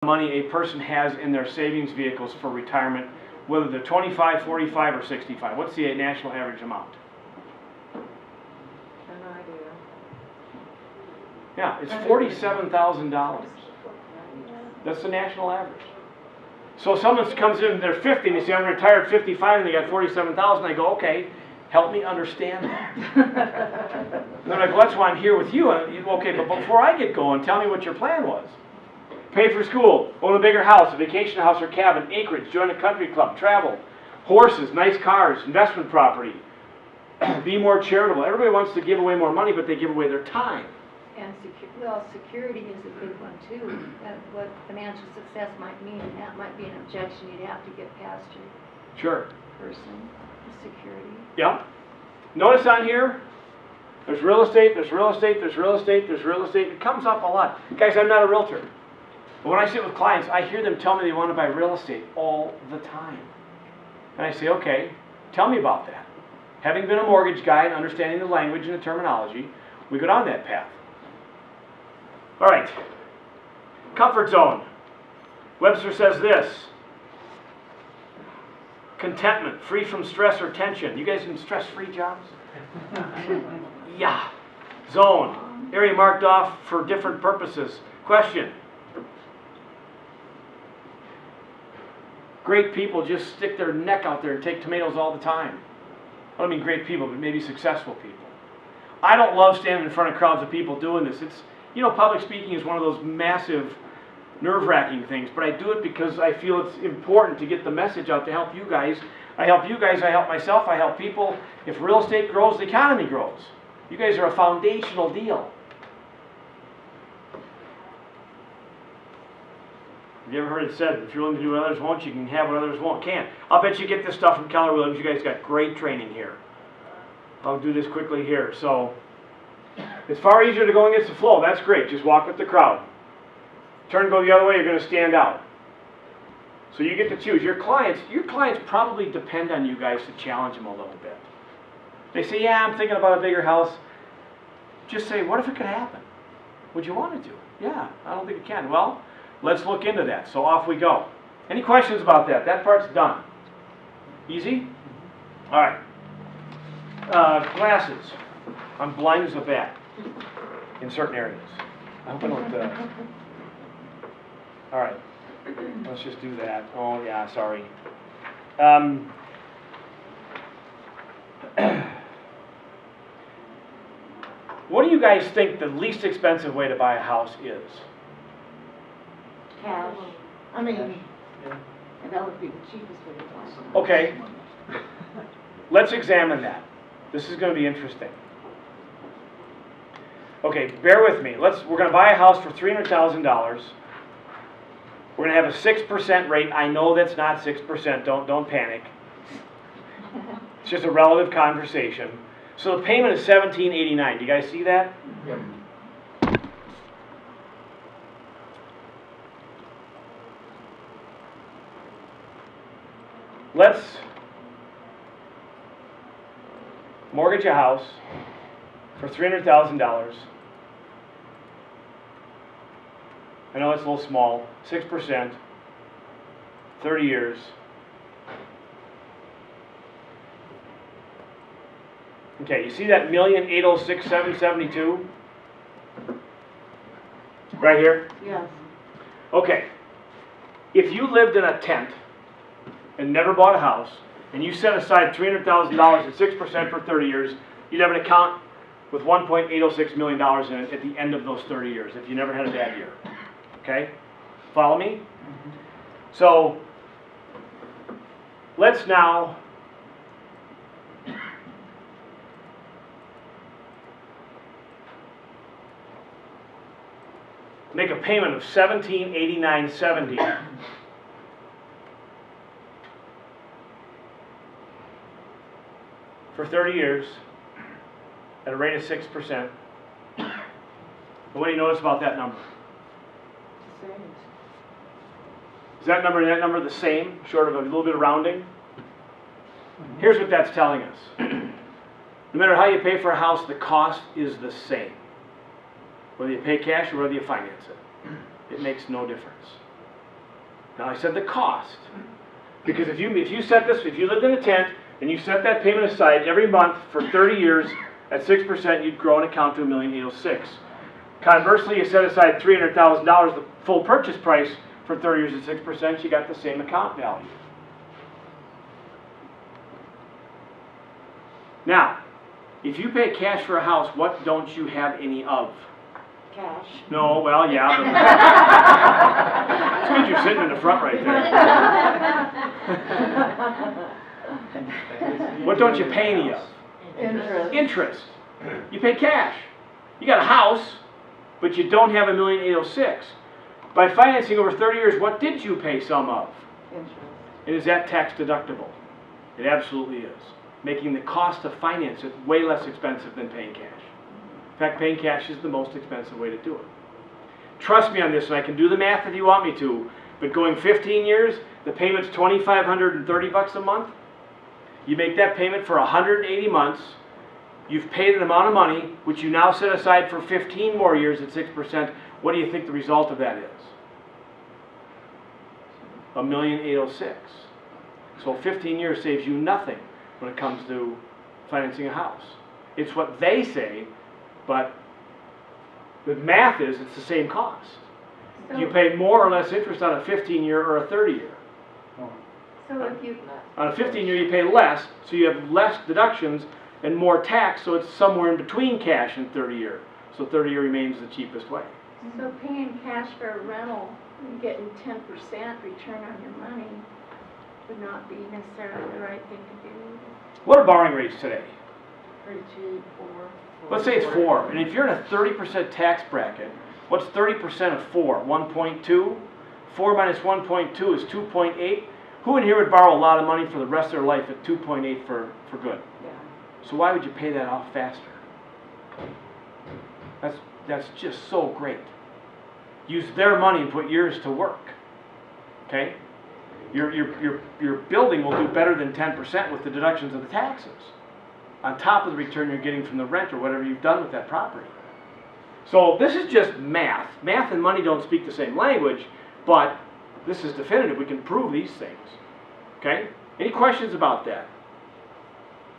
money a person has in their savings vehicles for retirement, whether they're 25, 45, or 65? What's the national average amount? No idea. Yeah, it's $47,000. That's the national average. So someone comes in, they're 50, and they say, I'm retired at 55, and they got 47,000. I go, okay, help me understand that. And they're like, well, that's why I'm here with you. Okay, but before I get going, tell me what your plan was. Pay for school, own a bigger house, a vacation house or cabin, acreage, join a country club, travel, horses, nice cars, investment property, be more charitable. Everybody wants to give away more money, but they give away their time. And security is a big one too. What financial success might mean, and that might be an objection you'd have to get past your Sure. person, security. Yeah. Notice on here, there's real estate, there's real estate, there's real estate, there's real estate. It comes up a lot. Guys, I'm not a realtor. But when I sit with clients, I hear them tell me they want to buy real estate all the time. And I say, okay, tell me about that. Having been a mortgage guy and understanding the language and the terminology, we go down that path. All right. Comfort zone. Webster says this. Contentment, free from stress or tension. You guys in stress-free jobs? Yeah. Zone. Area marked off for different purposes. Question. Great people just stick their neck out there and take tomatoes all the time. I don't mean great people, but maybe successful people. I don't love standing in front of crowds of people doing this. It's, you know, public speaking is one of those massive, nerve-wracking things, but I do it because I feel it's important to get the message out to help you guys. I help you guys, I help myself, I help people. If real estate grows, the economy grows. You guys are a foundational deal. Have you ever heard it said, if you're willing to do what others won't, you can have what others won't, can't. I'll bet you get this stuff from Keller Williams. You guys got great training here. I'll do this quickly here. So, it's far easier to go against the flow. That's great. Just walk with the crowd. Turn and go the other way, you're going to stand out. So you get to choose. Your clients probably depend on you guys to challenge them a little bit. They say, yeah, I'm thinking about a bigger house. Just say, what if it could happen? Would you want it to? Yeah, I don't think it can. Well, let's look into that. So off we go. Any questions about that? That part's done. Easy? All right. Glasses. I'm blind as a bat in certain areas. I hope I don't... All right. Let's just do that. Oh, yeah, sorry. What do you guys think the least expensive way to buy a house is? Cash. I mean, that would be the cheapest way to buy something. Okay. Let's examine that. This is going to be interesting. Okay, bear with me. We're going to buy a house for $300,000. We're going to have a 6% rate. I know that's not 6%. Don't panic. It's just a relative conversation. So the payment is $1,789. Do you guys see that? Yep. Let's mortgage a house for $300,000. I know it's a little small. 6%, 30 years. Okay, you see that $1,806,772 right here? Yes. Okay, if you lived in a tent and never bought a house, and you set aside $300,000 at 6% for 30 years, you'd have an account with $1.806 million in it at the end of those 30 years, if you never had a bad year. Okay? Follow me? Mm-hmm. So, let's now make a payment of $1,789.70 for 30 years at a rate of 6%. But what do you notice about that number? Is that number and that number the same, short of a little bit of rounding? Here's what that's telling us. No matter how you pay for a house, the cost is the same. Whether you pay cash or whether you finance it. It makes no difference. Now I said the cost. Because if you set this, if you lived in a tent and you set that payment aside every month for 30 years at 6%, you'd grow an account to $1,806,000. Conversely, you set aside $300,000, the full purchase price for 30 years at 6%, you got the same account value. Now, if you pay cash for a house, what don't you have any of? Cash. No, well, yeah. It's good you're sitting in the front right there. What don't you pay any of? Interest. Interest. You pay cash. You got a house, but you don't have $1,806,000. By financing over 30 years, what did you pay some of? Interest. And is that tax deductible? It absolutely is, making the cost of finance it way less expensive than paying cash. In fact, paying cash is the most expensive way to do it. Trust me on this, and I can do the math if you want me to, but going 15 years, the payment's $2,530 a month. You make that payment for 180 months. You've paid an amount of money, which you now set aside for 15 more years at 6%. What do you think the result of that is? $1,806,000. So 15 years saves you nothing when it comes to financing a house. It's what they say, but the math is it's the same cost. So- You pay more or less interest on a 15-year or a 30-year. So if you, On a 15-year, you pay less, so you have less deductions and more tax, so it's somewhere in between cash and 30-year. So 30-year remains the cheapest way. so paying cash for a rental and getting 10% return on your money would not be necessarily the right thing to do. What are borrowing rates today? 32, 4. Let's say it's 4, and if you're in a 30% tax bracket, what's 30% of 4? 1.2? 4 minus 1.2 is 2.8. Who in here would borrow a lot of money for the rest of their life at 2.8 for good? Yeah. So why would you pay that off faster? That's just so great. Use their money and put yours to work. Okay? Your building will do better than 10% with the deductions of the taxes, on top of the return you're getting from the rent or whatever you've done with that property. So this is just math. Math and money don't speak the same language, but this is definitive. We can prove these things. Okay? Any questions about that?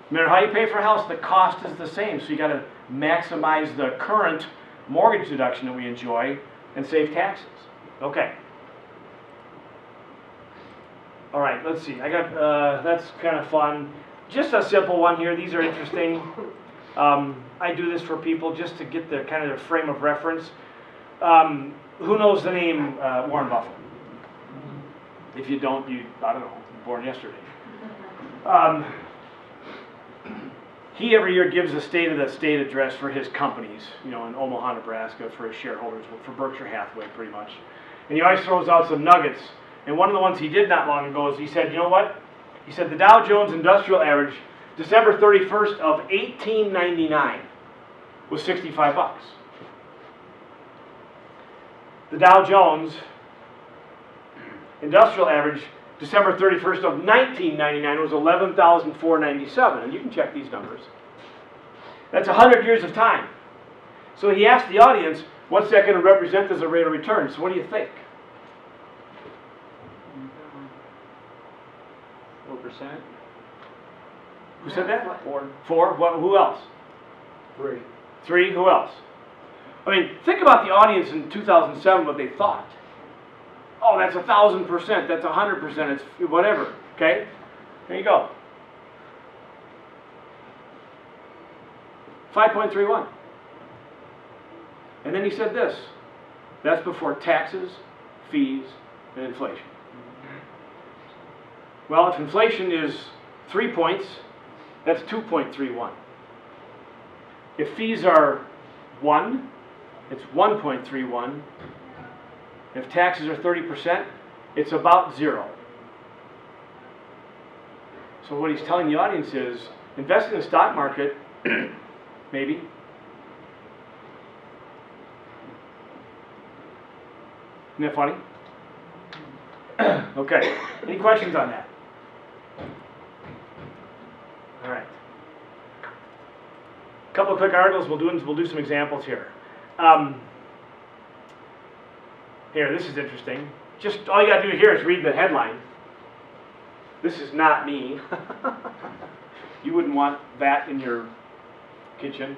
No matter how you pay for a house, the cost is the same. So you got to maximize the current mortgage deduction that we enjoy and save taxes. Okay. All right, let's see. I got, that's kind of fun. Just a simple one here. These are interesting. I do this for people just to get their kind of their frame of reference. Who knows the name Warren Buffett? If you don't, I don't know, born yesterday. He every year gives a state of the state address for his companies, in Omaha, Nebraska, for his shareholders, for Berkshire Hathaway, pretty much. And he always throws out some nuggets. And one of the ones he did not long ago is he said, you know what? He said the Dow Jones Industrial Average, December 31st of 1899, was 65 bucks. The Dow Jones Industrial Average, December 31st of 1999, was 11,497. And you can check these numbers. That's 100 years of time. So he asked the audience, what's that going to represent as a rate of return? So what do you think? 4%? Who said that? 4. 4? What, who else? 3. 3? Who else? I mean, think about the audience in 2007, what they thought. Oh, that's 1,000%, that's 100%, it's whatever, okay? There you go. 5.31. And then he said this, that's before taxes, fees, and inflation. Well, if inflation is 3 points, that's 2.31. If fees are 1, it's 1.31. If taxes are 30%, it's about 0. So what he's telling the audience is, invest in the stock market, maybe. Isn't that funny? Okay, any questions on that? All right. A couple of quick articles, we'll do some examples here. Here, this is interesting. just, all you gotta do here is read the headline. This is not me. You wouldn't want that in your kitchen.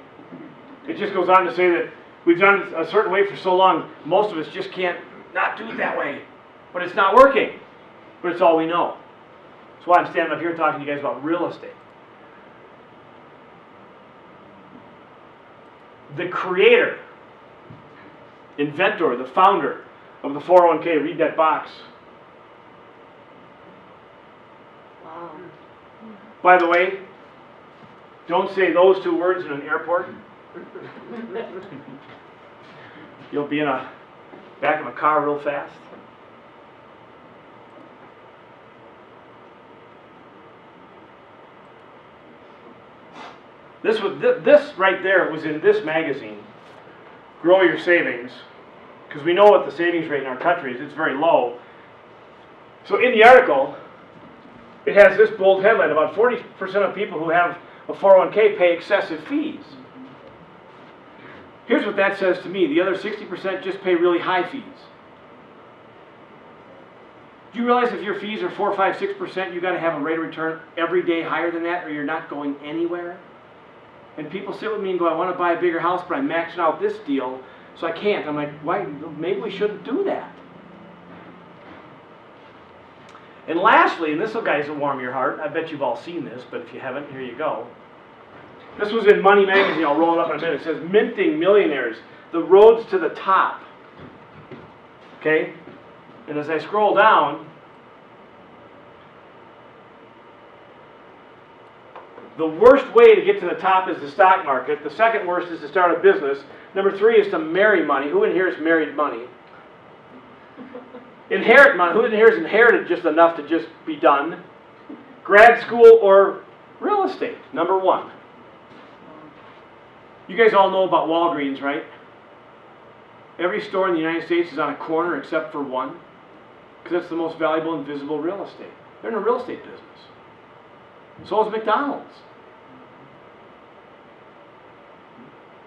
It just goes on to say that we've done it a certain way for so long, most of us just can't not do it that way. But it's not working. But it's all we know. That's why I'm standing up here talking to you guys about real estate. The creator, inventor, the founder of the 401k, read that box. Wow. By the way, don't say those two words in an airport. You'll be in a back of a car real fast. This right there was in this magazine, Grow Your Savings, because we know what the savings rate in our country is. It's very low. So in the article, it has this bold headline: about 40% of people who have a 401k pay excessive fees. Here's what that says to me: the other 60% just pay really high fees. Do you realize if your fees are 4, 5, 6%, you got to have a rate of return every day higher than that, or you're not going anywhere? And people sit with me and go, I want to buy a bigger house, but I'm maxing out this deal, so I can't. I'm like, why? Maybe we shouldn't do that. And lastly, and this will, guys, will warm your heart. I bet you've all seen this, but if you haven't, here you go. This was in Money Magazine. I'll roll it up in a minute. It says, Minting Millionaires, the roads to the top. Okay? And as I scroll down, the worst way to get to the top is the stock market. The second worst is to start a business. Number 3 is to marry money. Who in here has married money? Inherit money. Who in here has inherited just enough to just be done? Grad school or real estate, number 1. You guys all know about Walgreens, right? Every store in the United States is on a corner except for one, because that's the most valuable and visible real estate. They're in the real estate business. So is McDonald's.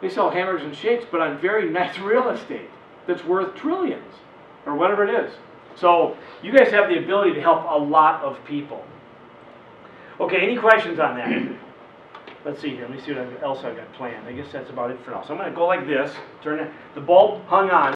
They sell hamburgers and shakes, but on very nice real estate that's worth trillions, or whatever it is. So you guys have the ability to help a lot of people. Okay, any questions on that? Let's see here. Let me see what else I've got planned. I guess that's about it for now. So I'm going to go like this. Turn the bulb hung on.